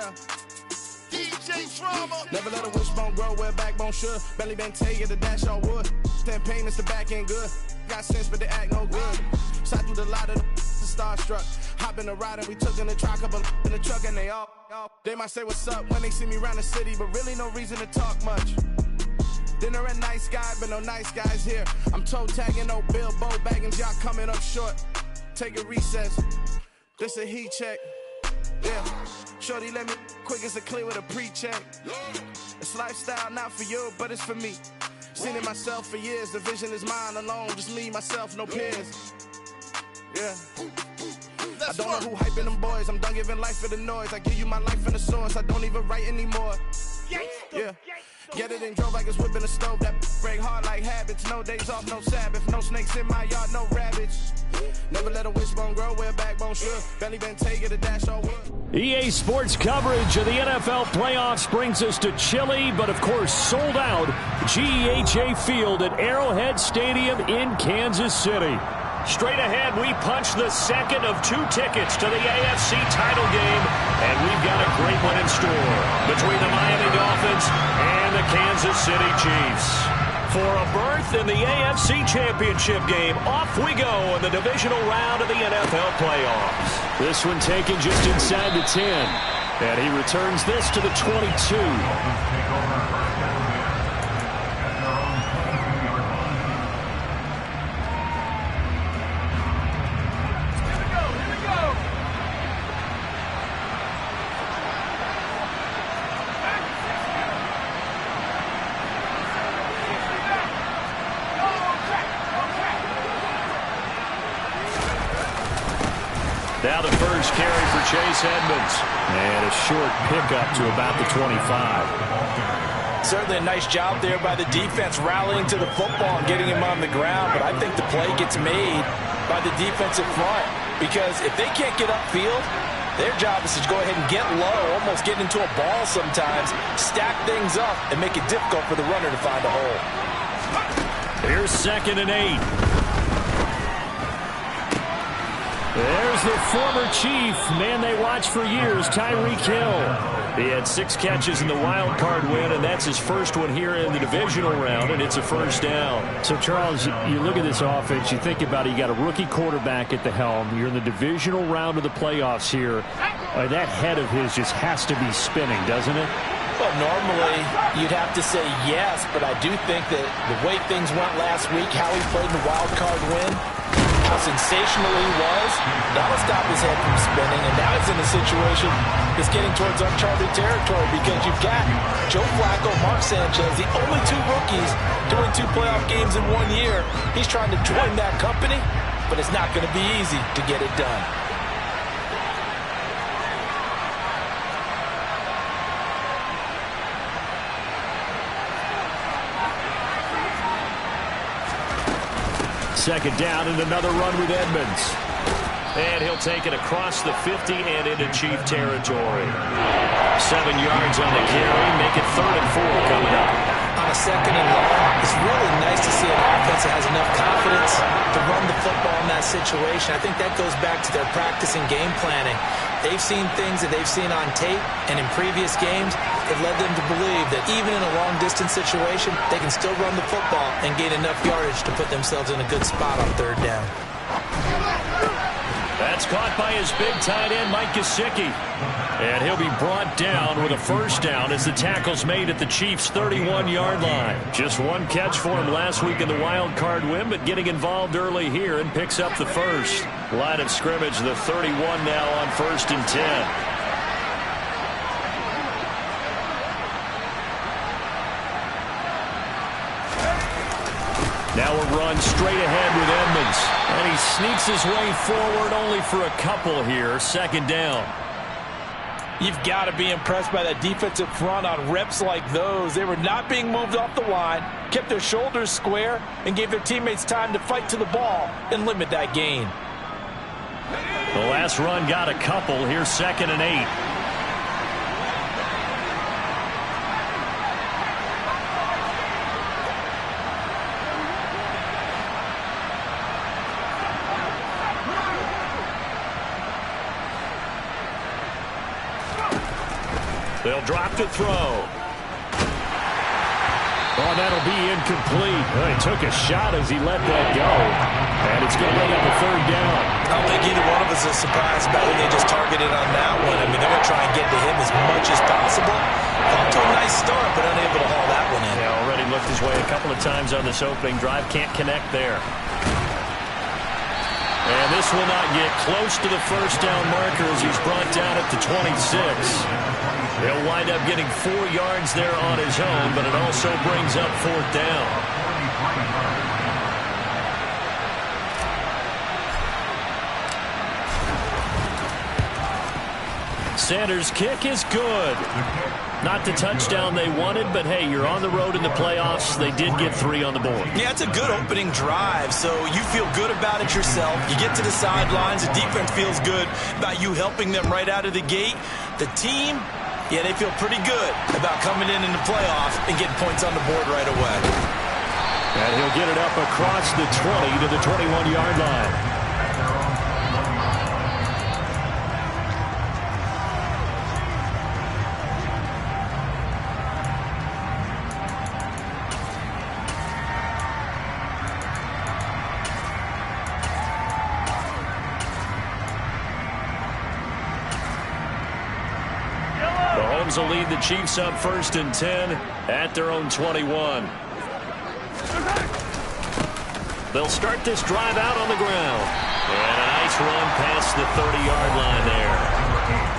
Yeah. DJ Drama. Never let a wishbone grow where a backbone should. Belly been taking the dash on wood. 10 payments, the back ain't good. Got sense, but they act no good. Shot through the lot of the starstruck. Hop in the ride and we took in the truck, couple in the truck, and they all. They might say what's up when they see me around the city, but really no reason to talk much. Dinner at nice guy, but no nice guys here. I'm toe tagging, no Bilbo Baggins, y'all coming up short. Take a recess. This a heat check. Yeah. Shorty let me quick as a clear with a pre-check. It's lifestyle, not for you, but it's for me. Seen it myself for years. The vision is mine alone. Just me, myself, no peers. Yeah. I don't know who hyping them boys. I'm done giving life for the noise. I give you my life in the source. I don't even write anymore. Yeah. Get it and drove like it's whipping a stove. That break hard like habits. No days off, no Sabbath. No snakes in my yard, no rabbits. Never let a wishbone grow where a backbone should. Belly been taking a dash on wood. EA Sports coverage of the NFL playoffs brings us to chilly, but of course sold out GEHA Field at Arrowhead Stadium in Kansas City. Straight ahead, we punch the second of 2 tickets to the AFC title game, and we've got a great one in store between the Miami Dolphins and the Kansas City Chiefs. For a berth in the AFC Championship game, off we go in the divisional round of the NFL playoffs. This one taken just inside the 10, and he returns this to the 22. Now the first carry for Chase Edmonds. And a short pickup to about the 25. Certainly a nice job there by the defense rallying to the football and getting him on the ground. But I think the play gets made by the defensive front. Because if they can't get upfield, their job is to go ahead and get low, almost get into a ball sometimes, stack things up, and make it difficult for the runner to find a hole. Here's 2nd and 8. There's the former Chief, man they watched for years, Tyreek Hill. He had 6 catches in the wild card win, and that's his first one here in the divisional round, and it's a first down. So, Charles, you look at this offense, you think about it, you got a rookie quarterback at the helm. You're in the divisional round of the playoffs here. That head of his just has to be spinning, doesn't it? Well, normally you'd have to say yes, but I do think that the way things went last week, how he played in the wild card win, how sensational he was, that'll stop his head from spinning, and now he's in a situation that's getting towards uncharted territory because you've got Joe Flacco, Mark Sanchez, the only 2 rookies doing 2 playoff games in 1 year. He's trying to join that company, but it's not going to be easy to get it done. Second down and another run with Edmonds. And he'll take it across the 50 and into Chief territory. 7 yards on the carry. Make it 3rd and 4 coming up. On a 2nd and long, it's really nice to see an offense that has enough confidence to run the football in that situation. I think that goes back to their practice and game planning. They've seen things that they've seen on tape, and in previous games, it led them to believe that even in a long-distance situation, they can still run the football and gain enough yardage to put themselves in a good spot on 3rd down. That's caught by his big tight end, Mike Gesicki. And he'll be brought down with a first down as the tackle's made at the Chiefs' 31-yard line. Just 1 catch for him last week in the wild card win, but getting involved early here and picks up the first. Line of scrimmage, the 31 now on 1st and 10. Now a run straight ahead with Edmonds. And he sneaks his way forward only for a couple here. 2nd down. You've got to be impressed by that defensive front on reps like those. They were not being moved off the line, kept their shoulders square, and gave their teammates time to fight to the ball and limit that gain. The last run got a couple. Here's 2nd and 8. They'll drop to throw. Oh, that'll be incomplete. Well, he took a shot as he let that go. And it's going to bring up a third down. I don't think either one of us is surprised about who they just targeted on that one. I mean, they're going to try and get to him as much as possible. Off to a nice start, but unable to haul that one in. Yeah, already looked his way a couple of times on this opening drive. Can't connect there. And this will not get close to the first down marker as he's brought down at the 26. He'll wind up getting 4 yards there on his own, but it also brings up 4th down. Sanders' kick is good. Not the touchdown they wanted, but hey, you're on the road in the playoffs. They did get 3 on the board. Yeah, it's a good opening drive, so you feel good about it yourself. You get to the sidelines. The defense feels good about you helping them right out of the gate. The team, yeah, they feel pretty good about coming in the playoffs and getting points on the board right away. And he'll get it up across the 20 to the 21-yard line. Will lead the Chiefs up 1st and 10 at their own 21. They'll start this drive out on the ground. And a nice run past the 30-yard line there.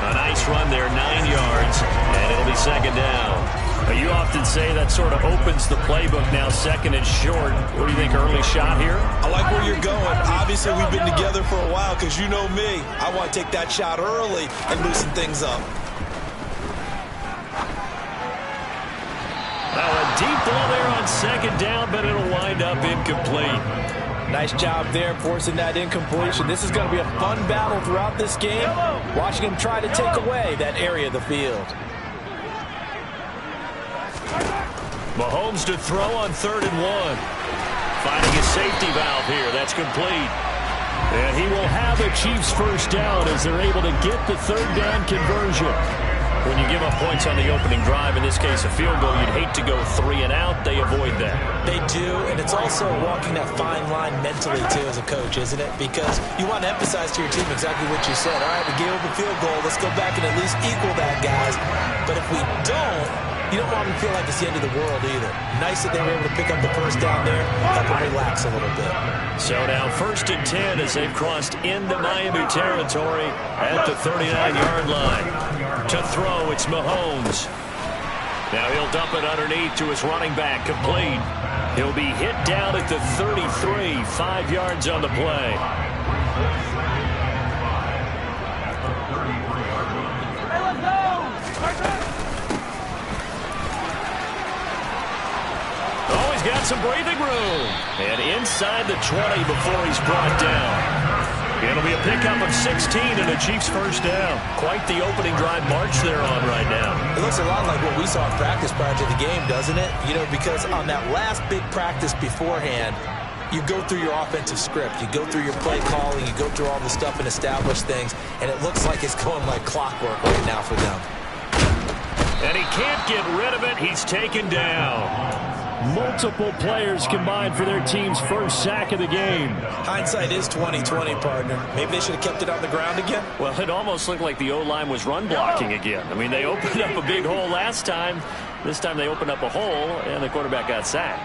A nice run there, 9 yards, and it'll be 2nd down. You often say that sort of opens the playbook now, 2nd and short. What do you think, early shot here? I like where you're going. Obviously, we've been together for a while because you know me. I want to take that shot early and loosen things up. Now a deep ball there on 2nd down, but it'll wind up incomplete. Nice job there forcing that incompletion. This is going to be a fun battle throughout this game. Watching him try to take away that area of the field. Mahomes to throw on 3rd and 1. Finding a safety valve here. That's complete. And he will have a Chiefs first down as they're able to get the 3rd down conversion. When you give up points on the opening drive, in this case a field goal, you'd hate to go 3 and out. They avoid that. They do, and it's also walking that fine line mentally, too, as a coach, isn't it? Because you want to emphasize to your team exactly what you said. All right, we gave up a field goal. Let's go back and at least equal that, guys. But if we don't, you don't want them to feel like it's the end of the world either. Nice that they were able to pick up the first down there, help them relax a little bit. So now 1st and 10 as they've crossed into Miami territory at the 39-yard line. To throw, it's Mahomes. Now he'll dump it underneath to his running back, complete. He'll be hit down at the 33, 5 yards on the play. Oh, he's got some breathing room. And inside the 20 before he's brought down. It'll be a pickup of 16 and a Chiefs first down. Quite the opening drive march they're on right now. It looks a lot like what we saw in practice prior to the game, doesn't it? You know, because on that last big practice beforehand, you go through your offensive script. You go through your play calling. You go through all the stuff and establish things. And it looks like it's going like clockwork right now for them. And he can't get rid of it. He's taken down. Multiple players combined for their team's first sack of the game. Hindsight is 20/20, partner. Maybe they should have kept it on the ground again. Well, it almost looked like the O-line was run blocking again. I mean, they opened up a big hole last time. This time they opened up a hole, and the quarterback got sacked.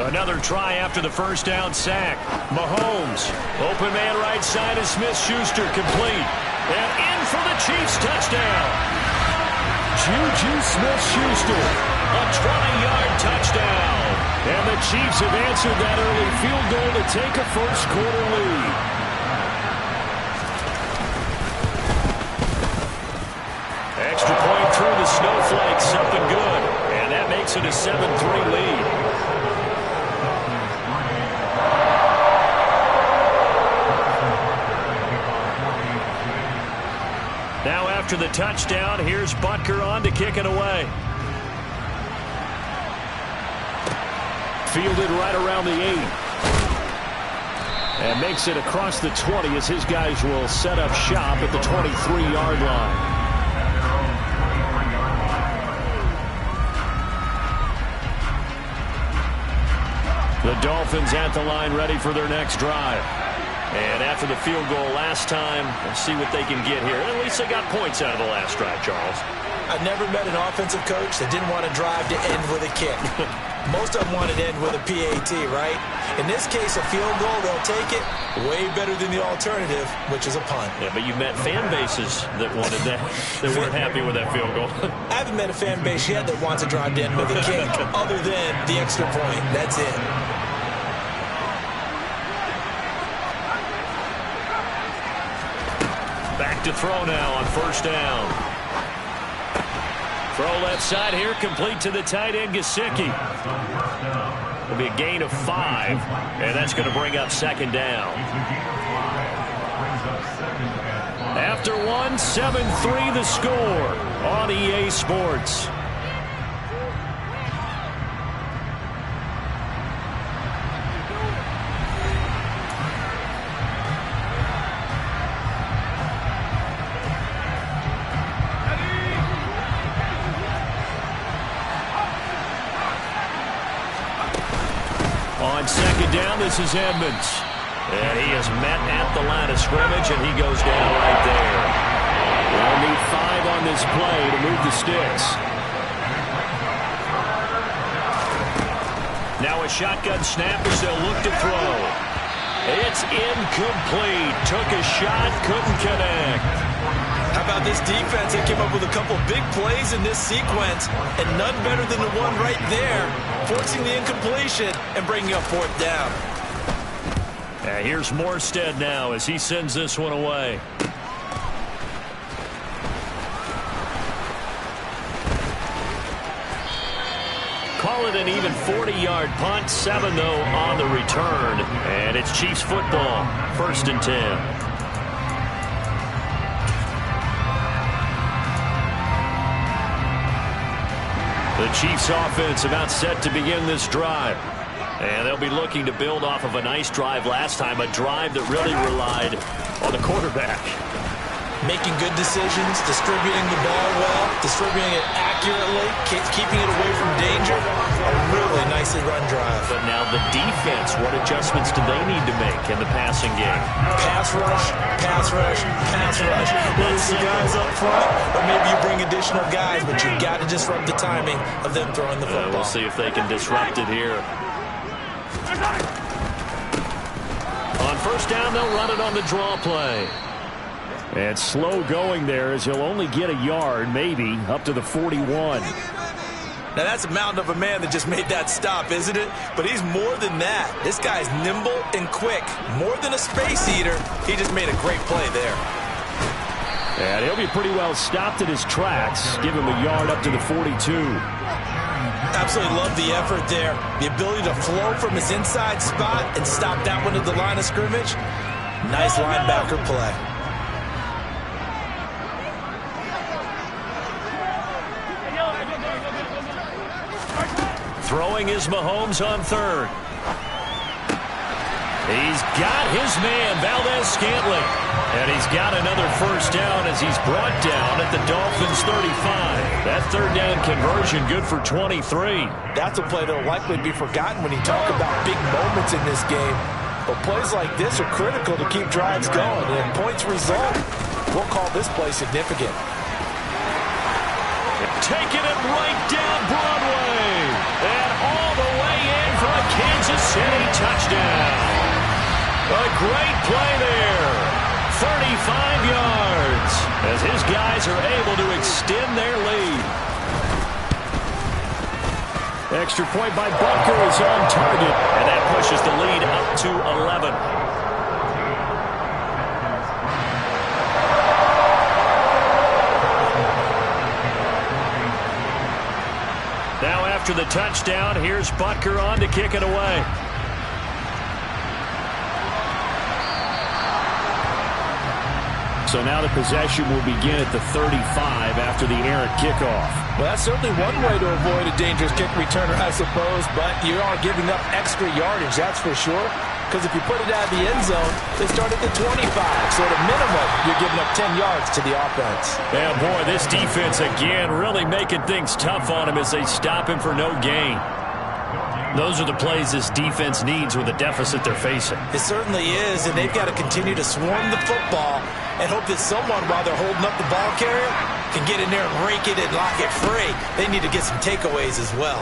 Another try after the first down sack. Mahomes. Open man right side is Smith-Schuster, complete. And in for the Chiefs touchdown. Juju Smith-Schuster, a 20-yard touchdown. And the Chiefs have answered that early field goal to take a first-quarter lead. Extra point through the snowflake, something good. And that makes it a 7-3 lead. Now after the touchdown, here's Butker on to kick it away. Fielded right around the 8. And makes it across the 20 as his guys will set up shop at the 23-yard line. The Dolphins at the line ready for their next drive. And after the field goal last time, let's see what they can get here. At least they got points out of the last drive, Charles. I've never met an offensive coach that didn't want to drive to end with a kick. Most of them want to end with a PAT, right? In this case, a field goal, they'll take it. Way better than the alternative, which is a punt. Yeah, but you've met fan bases that wanted that, that weren't happy with that field goal. I haven't met a fan base yet that wants to drive to end with a kick, other than the extra point. That's it. Back to throw now on first down. Throw left side here, complete to the tight end, Gesicki. It'll be a gain of 5, and that's going to bring up second down. After 1, 7-3 the score on EA Sports. On second down, this is Edmonds. And he is met at the line of scrimmage, and he goes down right there. They'll need 5 on this play to move the sticks. Now a shotgun snap as they'll look to throw. It's incomplete. Took a shot, couldn't connect. How about this defense? They came up with a couple big plays in this sequence, and none better than the one right there, forcing the incompletion and bringing up fourth down. Here's Morstead now as he sends this one away. Call it an even 40-yard punt, 7 though on the return, and it's Chiefs football, 1st and 10. The Chiefs offense about set to begin this drive. And they'll be looking to build off of a nice drive last time, a drive that really relied on the quarterback. Making good decisions, distributing the ball well, distributing it accurately, keeping it away from danger. A really nicely run drive. But now the defense, what adjustments do they need to make in the passing game? Pass rush, pass rush, pass rush. Whether it's the guys up front, or maybe you bring additional guys, but you've got to disrupt the timing of them throwing the football. We'll see if they can disrupt it here. On first down, they'll run it on the draw play. And slow going there as he'll only get a yard, maybe, up to the 41. Now, that's a mountain of a man that just made that stop, isn't it? But he's more than that. This guy's nimble and quick. More than a space eater, he just made a great play there. And he'll be pretty well stopped in his tracks. Give him a yard up to the 42. Absolutely love the effort there. The ability to flow from his inside spot and stop that one at the line of scrimmage. Nice linebacker play. Throwing is Mahomes on third. He's got his man, Valdez-Scantling. And he's got another first down as he's brought down at the Dolphins' 35. That third down conversion good for 23. That's a play that will likely be forgotten when you talk about big moments in this game. But plays like this are critical to keep drives going. And if points result, we'll call this play significant. Taking it right down Broadway. And all the way in for a Kansas City touchdown. A great play there. 35 yards as his guys are able to extend their lead. Extra point by Butker is on target, and that pushes the lead up to 11. Now after the touchdown, here's Butker on to kick it away. So now the possession will begin at the 35 after the errant kickoff. Well, that's certainly one way to avoid a dangerous kick returner, I suppose, but you are giving up extra yardage, that's for sure. because if you put it out of the end zone, they start at the 25. So at a minimum, you're giving up 10 yards to the offense. Yeah, boy, this defense again really making things tough on him as they stop him for no gain. Those are the plays this defense needs with the deficit they're facing. It certainly is, and they've got to continue to swarm the football and hope that someone, while they're holding up the ball carrier, can get in there and rake it and lock it free. They need to get some takeaways as well.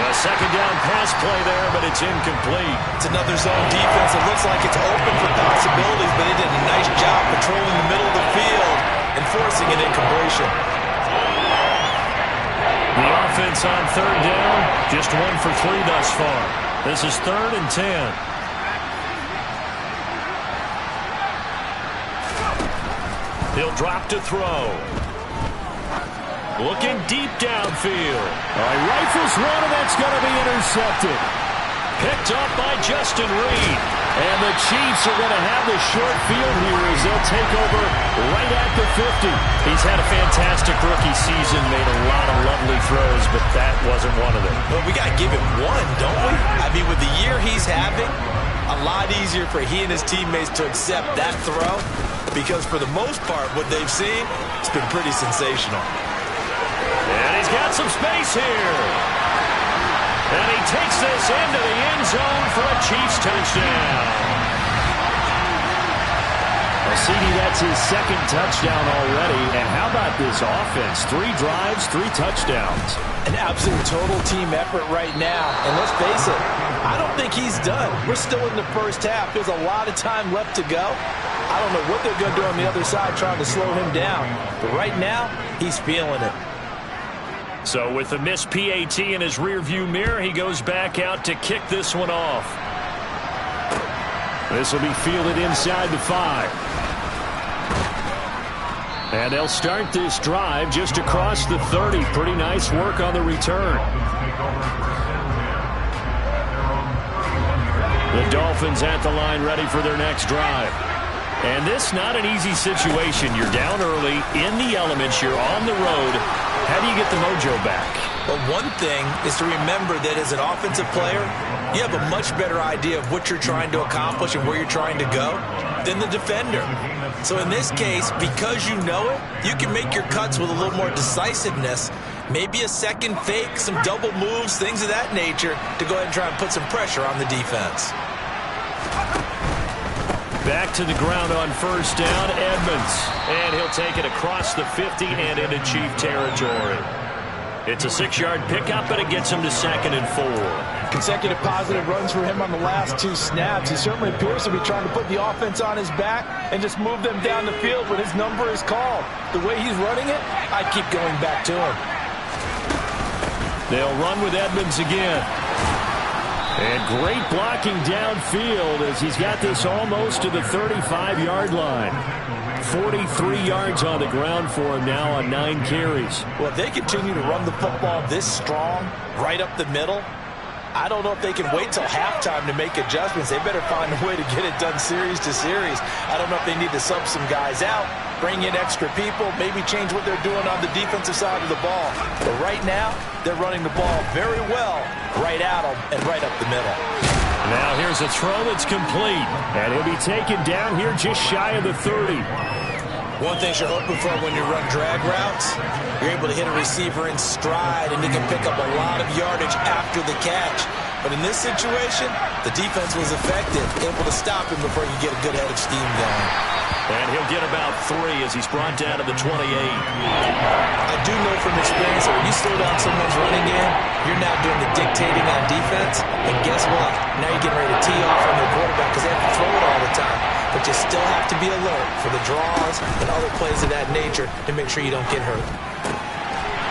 A second down pass play there, but it's incomplete. It's another zone defense. It looks like it's open for possibilities, but they did a nice job patrolling the middle of the field and forcing an incompletion. The offense on third down, just 1 for 3 thus far. This is 3rd and 10. He'll drop to throw. Looking deep downfield. Rifles one, and that's going to be intercepted. Picked up by Justin Reed. And the Chiefs are going to have the short field here as they'll take over right at the 50. He's had a fantastic rookie season, made a lot of lovely throws, but that wasn't one of them. Well, we got to give him one, don't we? I mean, with the year he's having, a lot easier for he and his teammates to accept that throw because for the most part, what they've seen, it's been pretty sensational. And he's got some space here. And he takes this into the end zone for a Chiefs touchdown. Well, CD, that's his 2nd touchdown already. And how about this offense? 3 drives, 3 touchdowns. An absolute total team effort right now. And let's face it, I don't think he's done. We're still in the first half. There's a lot of time left to go. I don't know what they're going to do on the other side trying to slow him down. But right now, he's feeling it. So with the missed PAT in his rearview mirror, he goes back out to kick this one off. This will be fielded inside the 5. And they'll start this drive just across the 30. Pretty nice work on the return. The Dolphins at the line ready for their next drive. And this not an easy situation. You're down early, in the elements, you're on the road. How do you get the mojo back? Well, one thing is to remember that as an offensive player, you have a much better idea of what you're trying to accomplish and where you're trying to go than the defender. So in this case, because you know it, you can make your cuts with a little more decisiveness, maybe a second fake, some double moves, things of that nature, to go ahead and try and put some pressure on the defense. Back to the ground on first down, Edmonds. And he'll take it across the 50 and into Chief territory. It's a 6-yard pickup, and it gets him to 2nd and 4. Consecutive positive runs for him on the last 2 snaps. He certainly appears to be trying to put the offense on his back and just move them down the field when his number is called. The way he's running it, I'd keep going back to him. They'll run with Edmonds again. And great blocking downfield as he's got this almost to the 35-yard line. 43 yards on the ground for him now on 9 carries. Well, if they continue to run the football this strong, right up the middle, I don't know if they can wait till halftime to make adjustments. They better find a way to get it done series to series. I don't know if they need to sub some guys out, bring in extra people, maybe change what they're doing on the defensive side of the ball. But right now, they're running the ball very well right at them and right up the middle. Now here's a throw that's complete. And he'll be taken down here just shy of the 30. One thing you're hoping for when you run drag routes, you're able to hit a receiver in stride and you can pick up a lot of yardage after the catch. But in this situation, the defense was effective, able to stop him before you get a good head of steam going. And he'll get about 3 as he's brought down to the 28. I do know from experience that when you slow down someone's running game, you're now doing the dictating on defense. And guess what? Now you're getting ready to tee off on their quarterback because they have to throw it all the time. But you still have to be alert for the draws and other plays of that nature to make sure you don't get hurt.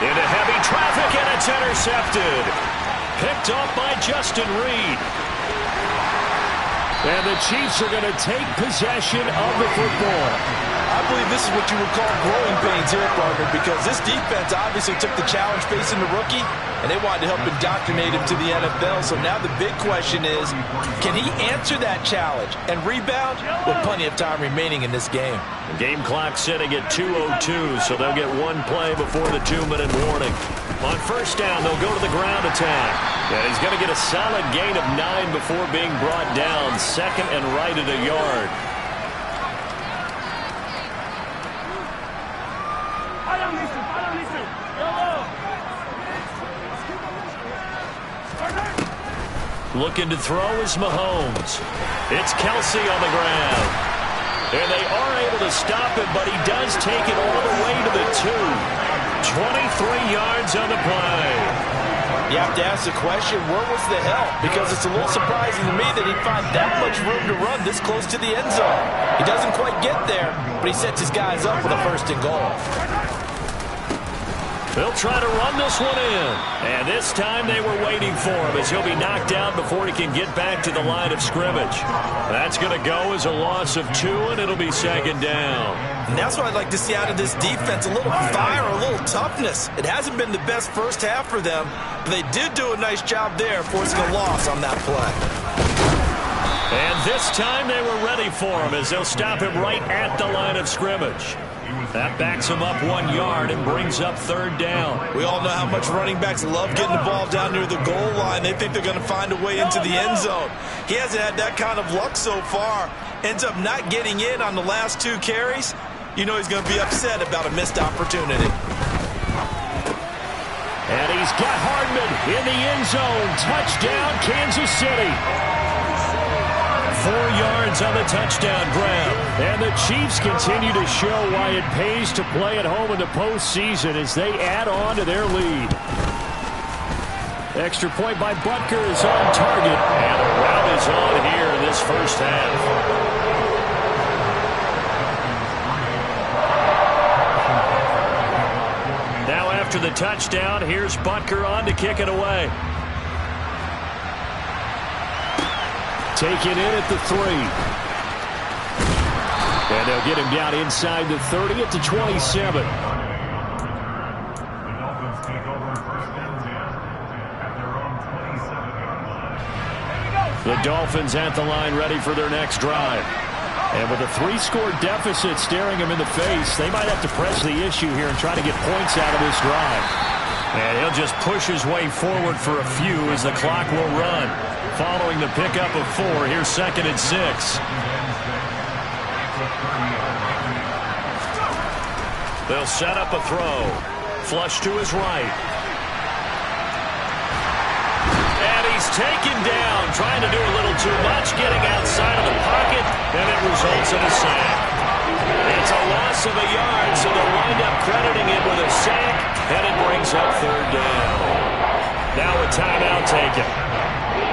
Into heavy traffic, and it's intercepted. Picked up by Justin Reed. And the Chiefs are going to take possession of the football. I believe this is what you would call growing pains here, partner, because this defense obviously took the challenge facing the rookie, and they wanted to help indoctrinate him to the NFL. So now the big question is, can he answer that challenge and rebound with plenty of time remaining in this game? The game clock sitting at 2:02, so they'll get 1 play before the 2-minute warning. On first down, they'll go to the ground attack. And he's going to get a solid gain of 9 before being brought down. Second and right at a yard. Looking to throw is Mahomes. It's Kelsey on the ground. And they are able to stop him, but he does take it all the way to the 2. 23 yards on the play. You have to ask the question, where was the help? Because it's a little surprising to me that he'd find that much room to run this close to the end zone. He doesn't quite get there, but he sets his guys up for the first and goal. They'll try to run this one in. And this time they were waiting for him as he'll be knocked down before he can get back to the line of scrimmage. That's going to go as a loss of 2, and it'll be second down. And that's what I'd like to see out of this defense, a little fire, a little toughness. It hasn't been the best first half for them, but they did do a nice job there forcing a loss on that play. And this time they were ready for him as they'll stop him right at the line of scrimmage. That backs him up 1 yard and brings up third down. We all know how much running backs love getting the ball down near the goal line. They think they're going to find a way into the end zone. He hasn't had that kind of luck so far. Ends up not getting in on the last 2 carries. You know he's going to be upset about a missed opportunity. And he's got Hardman in the end zone. Touchdown, Kansas City. 4 yards on the touchdown grab. And the Chiefs continue to show why it pays to play at home in the postseason as they add on to their lead. Extra point by Butker is on target. And the rout is on here in this first half. Now after the touchdown, here's Butker on to kick it away. Taken in at the 3. And they'll get him down inside the 30 at the 27. The Dolphins at the line ready for their next drive. And with a 3-score deficit staring him in the face, they might have to press the issue here and try to get points out of this drive. And he'll just push his way forward for a few as the clock will run. Following the pickup of 4, here's second and 6. They'll set up a throw. Flush to his right. And he's taken down, trying to do a little too much, getting outside of the pocket, and it results in a sack. It's a loss of a yard, so they'll wind up crediting it with a sack, and it brings up third down. Now a timeout taken.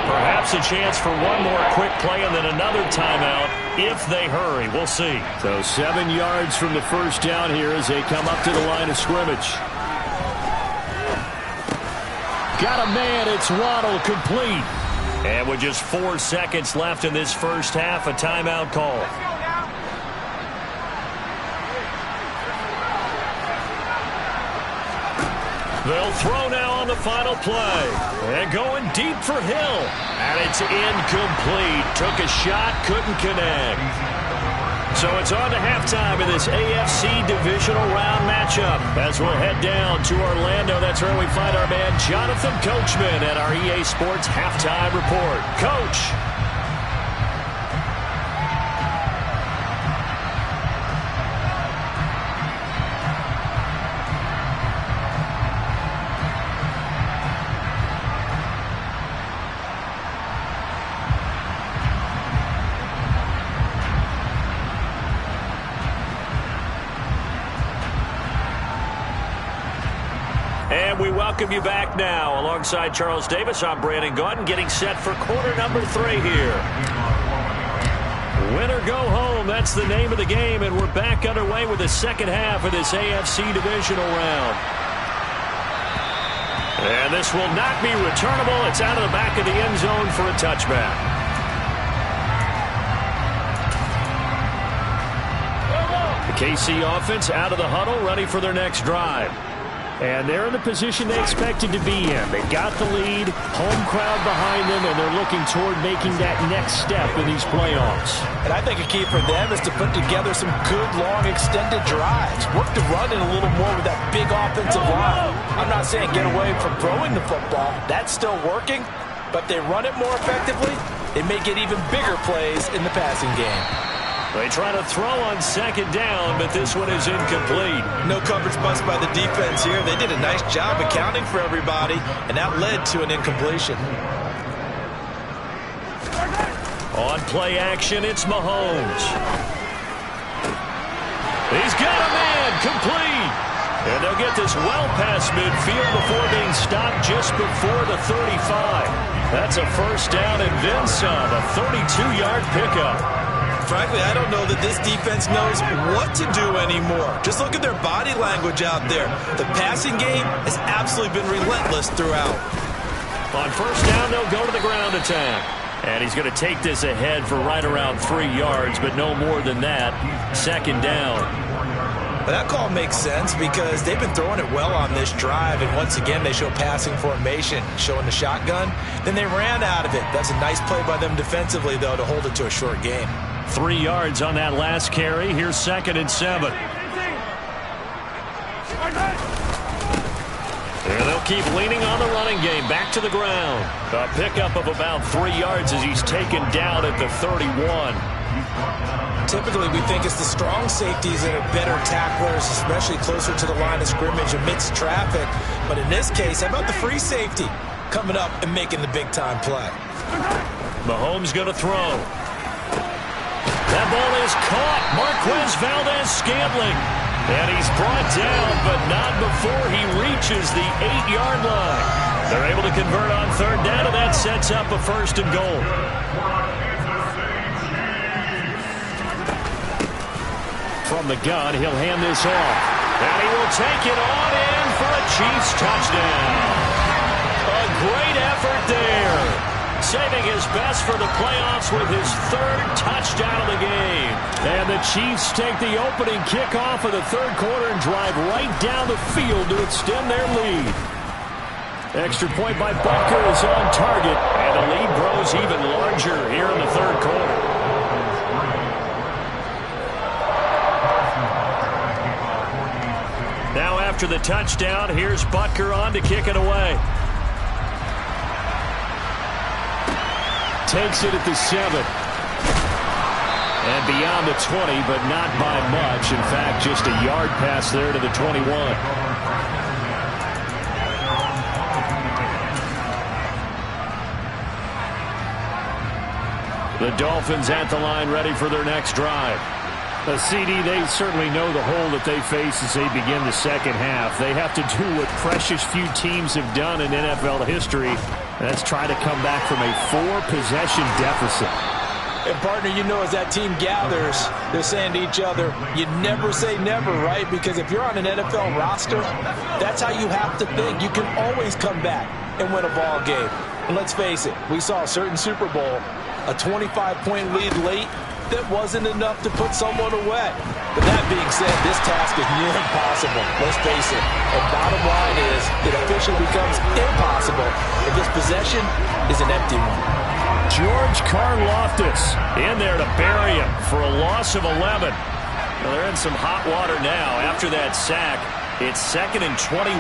Perhaps a chance for one more quick play and then another timeout if they hurry. We'll see. So 7 yards from the first down here as they come up to the line of scrimmage. Got a man. It's Waddle, complete. And with just 4 seconds left in this first half, a timeout call. They'll throw now on the final play. And going deep for Hill. And it's incomplete. Took a shot, couldn't connect. So it's on to halftime in this AFC divisional round matchup. As we'll head down to Orlando, that's where we find our man Jonathan Coachman at our EA Sports Halftime Report. Coach. And we welcome you back now. Alongside Charles Davis, I'm Brandon Gaudin, getting set for quarter number 3 here. Win or go home, that's the name of the game, and we're back underway with the second half of this AFC divisional round. And this will not be returnable. It's out of the back of the end zone for a touchback. The KC offense out of the huddle, ready for their next drive. And they're in the position they expected to be in. They've got the lead, home crowd behind them, and they're looking toward making that next step in these playoffs. And I think a key for them is to put together some good, long, extended drives. Work the run in a little more with that big offensive line. I'm not saying get away from throwing the football. That's still working. But if they run it more effectively, they may get even bigger plays in the passing game. They try to throw on second down, but this one is incomplete. No coverage bust by the defense here. They did a nice job accounting for everybody, and that led to an incompletion. On play action, it's Mahomes. He's got a man, complete. And they'll get this well past midfield before being stopped just before the 35. That's a first down and then some, a 32-yard pickup. Frankly, I don't know that this defense knows what to do anymore. Just look at their body language out there. The passing game has absolutely been relentless throughout. On first down, they'll go to the ground attack. And he's going to take this ahead for right around 3 yards, but no more than that. Second down. But that call makes sense because they've been throwing it well on this drive, and once again they show passing formation, showing the shotgun. Then they ran out of it. That's a nice play by them defensively, though, to hold it to a short game. 3 yards on that last carry. Here's 2nd and 7. And they'll keep leaning on the running game. Back to the ground. A pickup of about 3 yards as he's taken down at the 31. Typically, we think it's the strong safeties that are better tacklers, especially closer to the line of scrimmage amidst traffic. But in this case, how about the free safety coming up and making the big-time play? Mahomes going to throw. That ball is caught. Marquez Valdez-Scantling. And he's brought down, but not before he reaches the 8-yard line. They're able to convert on third down, and that sets up a 1st and goal. From the gun, he'll hand this off. And he will take it on in for a Chiefs touchdown. A great effort there. Saving his best for the playoffs with his 3rd touchdown of the game. And the Chiefs take the opening kickoff of the 3rd quarter and drive right down the field to extend their lead. Extra point by Butker is on target, and the lead grows even larger here in the 3rd quarter. Now after the touchdown, here's Butker on to kick it away. Takes it at the 7. And beyond the 20, but not by much. In fact, just a yard pass there to the 21. The Dolphins at the line, ready for their next drive. A CD, they certainly know the hole that they face as they begin the second half. They have to do what precious few teams have done in NFL history. That's try to come back from a 4-possession deficit. And, partner, you know as that team gathers, they're saying to each other, you never say never, right? Because if you're on an NFL roster, that's how you have to think. You can always come back and win a ball game. And let's face it, we saw a certain Super Bowl, a 25-point lead late, that wasn't enough to put someone away. But that being said, this task is near impossible. Let's face it. And bottom line is, it officially becomes impossible if this possession is an empty one. George Karlaftis in there to bury him for a loss of 11. Well, they're in some hot water now after that sack. It's 2nd and 21.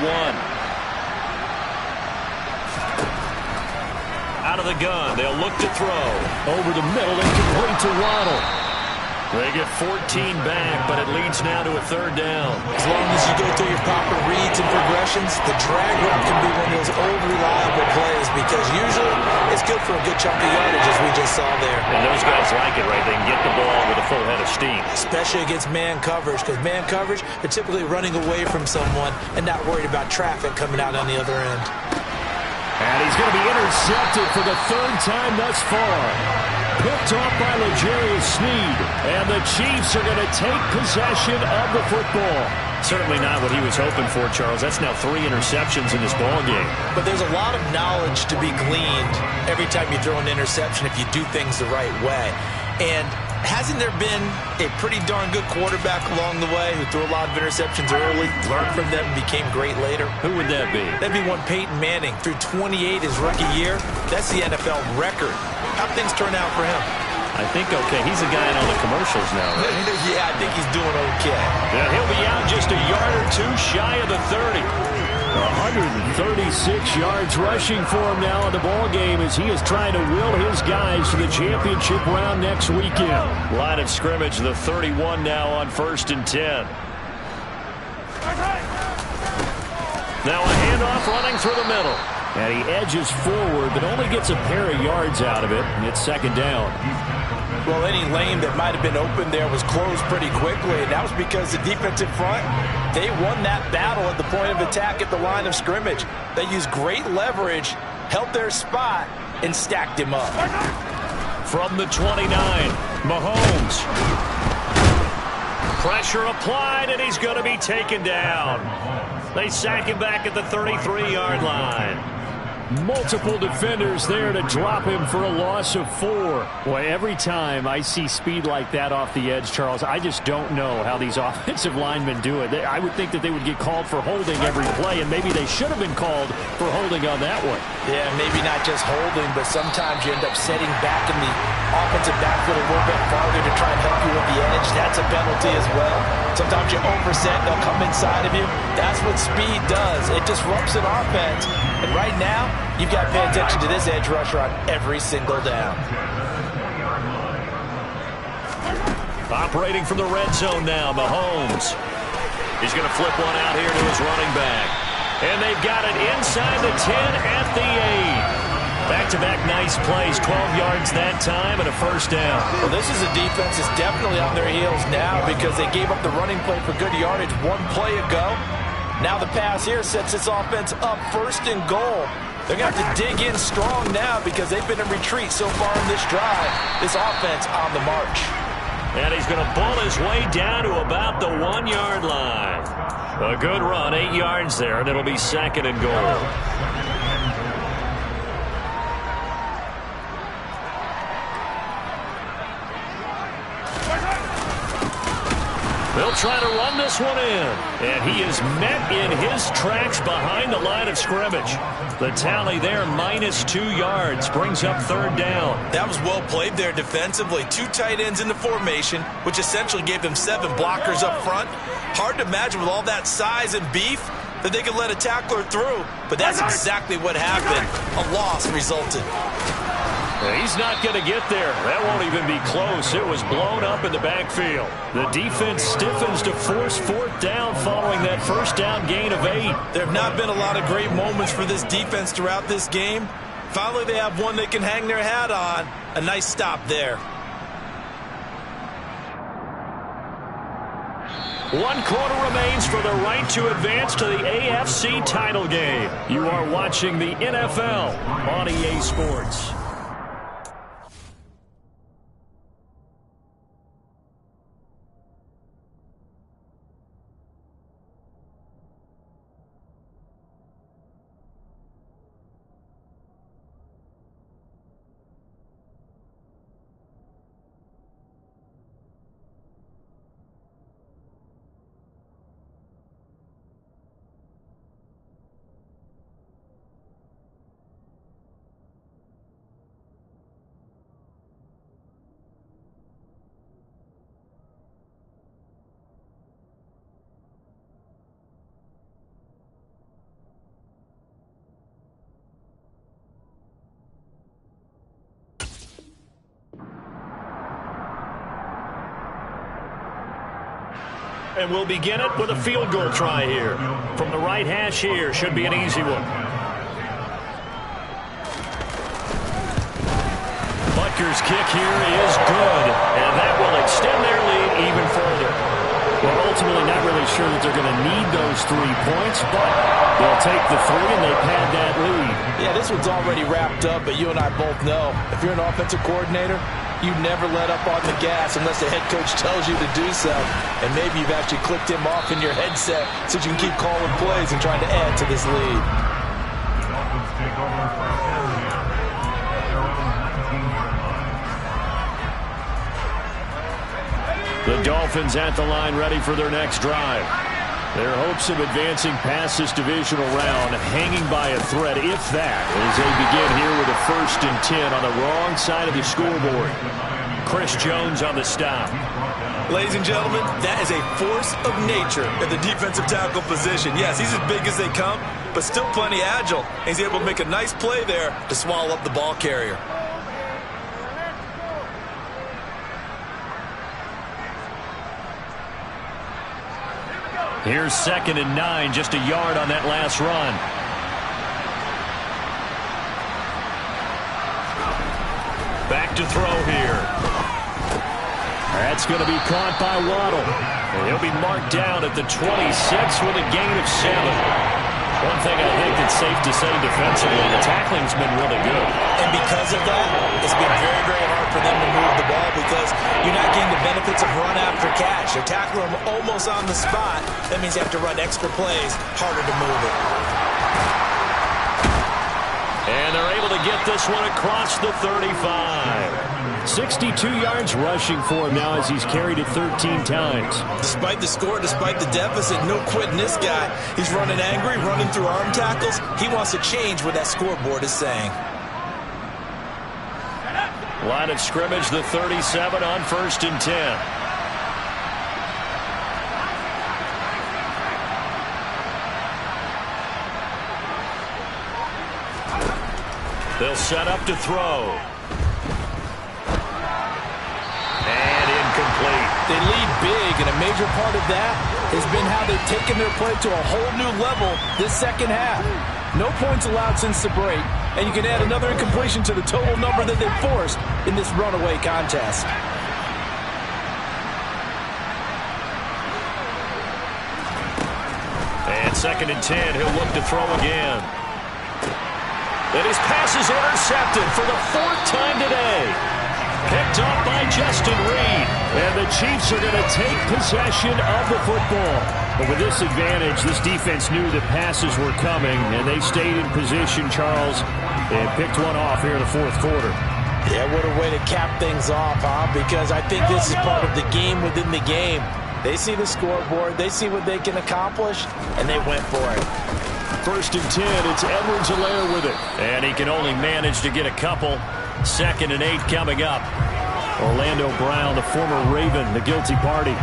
Out of the gun, they'll look to throw. Over the middle, incomplete to Waddle. They get 14 back, but it leads now to a 3rd down. As long as you go through your proper reads and progressions, the drag route can be one of those old reliable plays because usually it's good for a good chunk of yardage, as we just saw there. And those guys like it, right? They can get the ball with a full head of steam. Especially against man coverage, because man coverage, they're typically running away from someone and not worried about traffic coming out on the other end. And he's going to be intercepted for the 3rd time thus far. Picked off by L'Jarius Sneed. And the Chiefs are going to take possession of the football. Certainly not what he was hoping for, Charles. That's now 3 interceptions in this ball game. But there's a lot of knowledge to be gleaned every time you throw an interception if you do things the right way. And hasn't there been a pretty darn good quarterback along the way who threw a lot of interceptions early, learned from them, and became great later? Who would that be? That'd be one Peyton Manning. Threw 28 his rookie year. That's the NFL record. How'd things turn out for him? I think okay. He's a guy in all the commercials now, right? Yeah, I think he's doing okay. Yeah, he'll be out just a yard or two shy of the 30. 136 yards rushing for him now in the ball game as he is trying to will his guys to the championship round next weekend. Line of scrimmage, the 31 now on 1st and 10. Now a handoff running through the middle. And he edges forward, but only gets a pair of yards out of it. And it's 2nd down. Well, any lane that might have been open there was closed pretty quickly, and that was because the defensive front, they won that battle at the point of attack at the line of scrimmage. They used great leverage, held their spot, and stacked him up. From the 29, Mahomes. Pressure applied, and he's going to be taken down. They sack him back at the 33-yard line. Multiple defenders there to drop him for a loss of 4. Boy, every time I see speed like that off the edge, Charles, I just don't know how these offensive linemen do it. I would think that they would get called for holding every play, and maybe they should have been called for holding on that one. Yeah, maybe not just holding, but sometimes you end up setting back in the offensive backfield a little bit farther to try and help you with the edge. That's a penalty as well. Sometimes you overset, they'll come inside of you. That's what speed does. It disrupts an offense. And right now, you've got to pay attention to this edge rusher on every single down. Operating from the red zone now, Mahomes. He's going to flip one out here to his running back. And they've got it inside the 10 at the 8. Back-to-back nice plays, 12 yards that time and a 1st down. Well, this is a defense that's definitely on their heels now because they gave up the running play for good yardage 1 play ago. Now the pass here sets this offense up 1st and goal. They're going to have to dig in strong now because they've been in retreat so far in this drive. This offense on the march. And he's going to bull his way down to about the 1-yard line. A good run, 8 yards there, and it'll be 2nd and goal. They'll try to run this one in. And he is met in his tracks behind the line of scrimmage. The tally there, -2 yards, brings up 3rd down. That was well played there defensively. 2 tight ends in the formation, which essentially gave them 7 blockers up front. Hard to imagine with all that size and beef that they could let a tackler through. But that's exactly what happened. A loss resulted. He's not going to get there. That won't even be close. It was blown up in the backfield. The defense stiffens to force 4th down following that 1st down gain of 8. There have not been a lot of great moments for this defense throughout this game. Finally, they have one they can hang their hat on. A nice stop there. 1 quarter remains for the right to advance to the AFC title game. You are watching the NFL on EA Sports. And we'll begin it with a field goal try here. From the right hash here, should be an easy one. Butker's kick here is good, and that will extend their lead even further. Well, ultimately not really sure that they're going to need those 3 points, but they'll take the 3 and they pad that lead. Yeah, this one's already wrapped up, but you and I both know if you're an offensive coordinator, you never let up on the gas unless the head coach tells you to do so. And maybe you've actually clicked him off in your headset so you can keep calling plays and trying to add to this lead. The Dolphins at the line, ready for their next drive. Their hopes of advancing past this divisional round hanging by a thread, if that, as they begin here with a 1st and 10 on the wrong side of the scoreboard. Chris Jones on the stop. Ladies and gentlemen, that is a force of nature at the defensive tackle position. Yes, he's as big as they come, but still plenty agile. He's able to make a nice play there to swallow up the ball carrier. Here's 2nd and 9, just a yard on that last run. Back to throw here. That's going to be caught by Waddle. And he'll be marked down at the 26 with a gain of 7. One thing I think that's safe to say defensively, the tackling's been really good. And because of that, it's been very, very hard for them to move the ball because you're not getting the benefits of run after catch. They're tackling them almost on the spot. That means you have to run extra plays, harder to move it. And they're able to get this one across the 35. 62 yards rushing for him now as he's carried it 13 times. Despite the score, despite the deficit, no quitting this guy. He's running angry, running through arm tackles. He wants to change what that scoreboard is saying. Line of scrimmage, the 37 on 1st and 10. They'll set up to throw. And incomplete. They lead big, and a major part of that has been how they've taken their play to a whole new level this second half. No points allowed since the break, and you can add another incompletion to the total number that they've forced in this runaway contest. And 2nd and 10, he'll look to throw again. And his pass is intercepted for the 4th time today. Picked up by Justin Reed. And the Chiefs are going to take possession of the football. But with this advantage, this defense knew the passes were coming, and they stayed in position, Charles, and picked one off here in the 4th quarter. Yeah, what a way to cap things off, huh? Because I think this is part of the game within the game. They see the scoreboard, they see what they can accomplish, and they went for it. 1st and 10, it's Edwards-Helaire with it. And he can only manage to get a couple. 2nd and 8 coming up. Orlando Brown, the former Raven, the guilty party.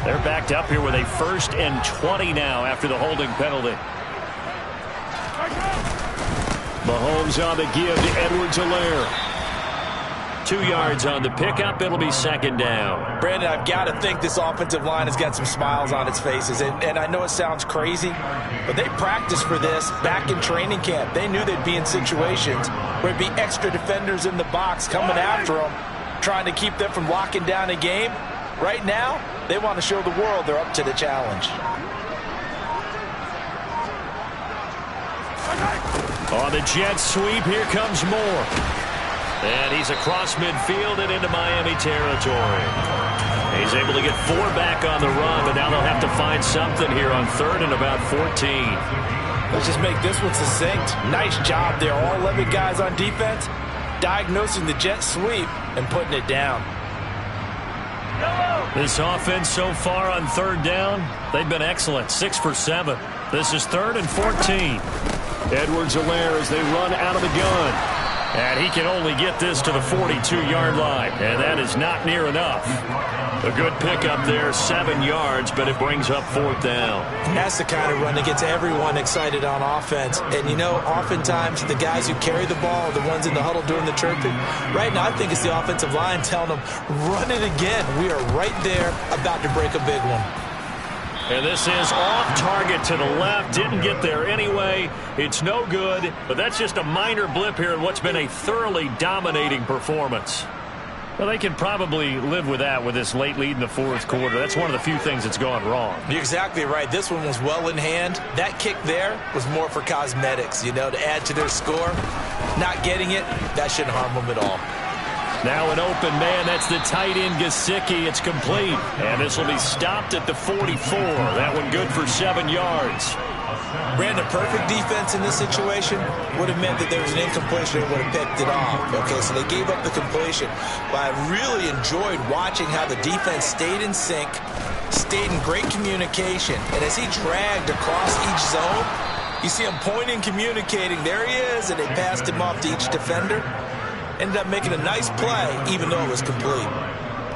They're backed up here with a 1st and 20 now after the holding penalty. Mahomes on the give to Edwards-Helaire. 2 yards on the pickup. It'll be 2nd down. Brandon, I've got to think this offensive line has got some smiles on its faces. And I know it sounds crazy, but they practiced for this back in training camp. They knew they'd be in situations where it'd be extra defenders in the box coming after them, trying to keep them from locking down a game. Right now, they want to show the world they're up to the challenge. On the jet sweep, here comes Moore. And he's across midfield and into Miami territory. He's able to get 4 back on the run, but now they'll have to find something here on 3rd and about 14. Let's just make this one succinct. Nice job there. All 11 guys on defense diagnosing the jet sweep and putting it down. This offense so far on 3rd down, they've been excellent. 6 for 7. This is 3rd and 14. Edwards-Helaire as they run out of the gun. And he can only get this to the 42-yard line. And that is not near enough. A good pickup there, 7 yards, but it brings up 4th down. That's the kind of run that gets everyone excited on offense. And, you know, oftentimes the guys who carry the ball are the ones in the huddle doing the chirping. Right now, I think it's the offensive line telling them, run it again. We are right there about to break a big one. And this is off target to the left. Didn't get there anyway. It's no good, but that's just a minor blip here in what's been a thoroughly dominating performance. Well, they can probably live with that with this late lead in the 4th quarter. That's one of the few things that's gone wrong. You're exactly right. This one was well in hand. That kick there was more for cosmetics, you know, to add to their score. Not getting it, that shouldn't harm them at all. Now an open man, that's the tight end Gesicki. It's complete. And this will be stopped at the 44. That one good for 7 yards. Brandon, perfect defense in this situation would have meant that there was an incompletion. They would have picked it off. Okay, so they gave up the completion. But I really enjoyed watching how the defense stayed in sync, stayed in great communication. And as he dragged across each zone, you see him pointing, communicating. There he is, and they passed him off to each defender. Ended up making a nice play, even though it was complete.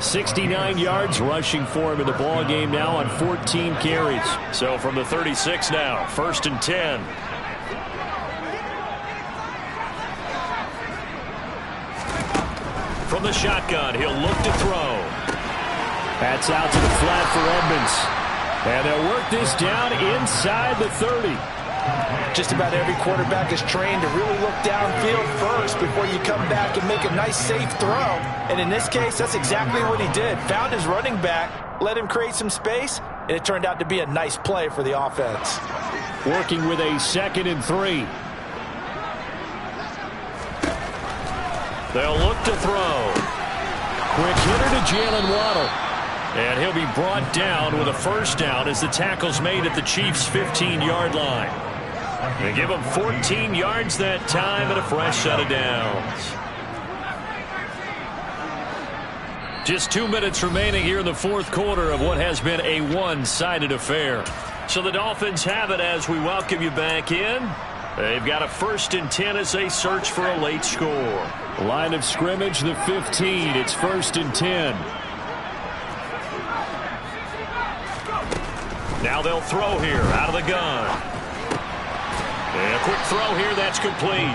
69 yards rushing for him in the ball game now on 14 carries. So from the 36 now, 1st and 10. From the shotgun, he'll look to throw. That's out to the flat for Edmonds. And they'll work this down inside the 30. Just about every quarterback is trained to really look downfield first before you come back and make a nice, safe throw. And in this case, that's exactly what he did. Found his running back, let him create some space, and it turned out to be a nice play for the offense. Working with a 2nd and 3. They'll look to throw. Quick hitter to Jalen Waddle. And he'll be brought down with a 1st down as the tackle's made at the Chiefs' 15-yard line. They give him 14 yards that time and a fresh set of downs. Just 2 minutes remaining here in the 4th quarter of what has been a one-sided affair. So the Dolphins have it as we welcome you back in. They've got a 1st and 10 as they search for a late score. Line of scrimmage, the 15. It's 1st and 10. Now they'll throw here out of the gun. And a quick throw here, that's complete.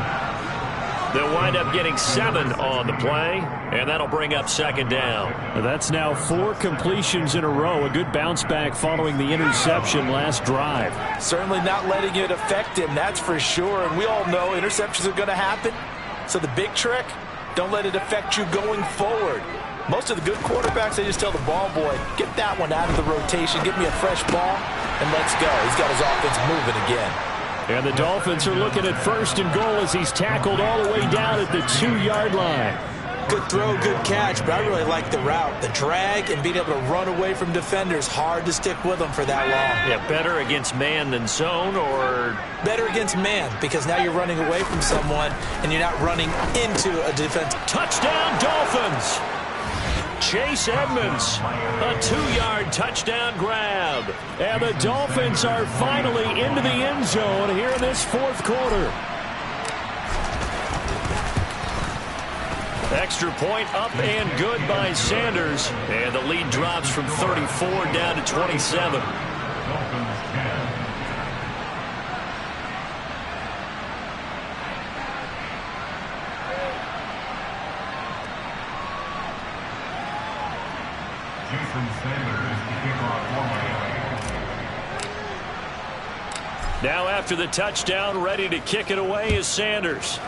They'll wind up getting 7 on the play, and that'll bring up 2nd down. That's now 4 completions in a row. A good bounce back following the interception last drive. Certainly not letting it affect him, that's for sure. And we all know interceptions are going to happen. So the big trick, don't let it affect you going forward. Most of the good quarterbacks, they just tell the ball boy, get that one out of the rotation, get me a fresh ball, and let's go. He's got his offense moving again. And the Dolphins are looking at 1st and goal as he's tackled all the way down at the 2-yard line. Good throw, good catch, but I really like the route. The drag and being able to run away from defenders, hard to stick with them for that long. Yeah, better against man than zone, or? Better against man, because now you're running away from someone and you're not running into a defense. Touchdown, Dolphins! Chase Edmonds, a 2-yard touchdown grab. And the Dolphins are finally into the end zone here in this 4th quarter. Extra point up and good by Sanders. And the lead drops from 34 down to 27. Now after the touchdown, ready to kick it away is Sanders.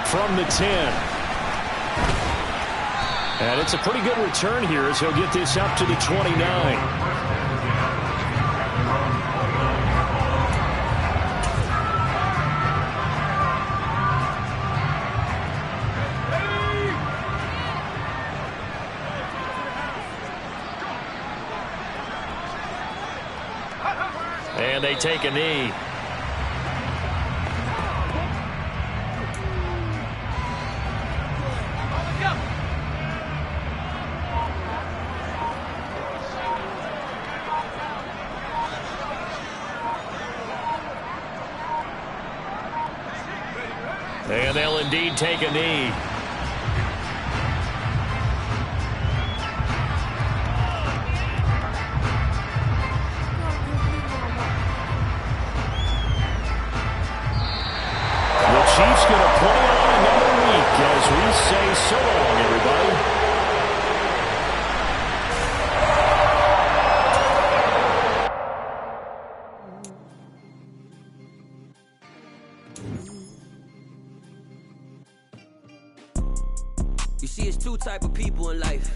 From the 10. And it's a pretty good return here as he'll get this up to the 29. And they take a knee. And they'll indeed take a knee. Chiefs going to play on another week as we say so long, everybody. You see, it's 2 type of people in life.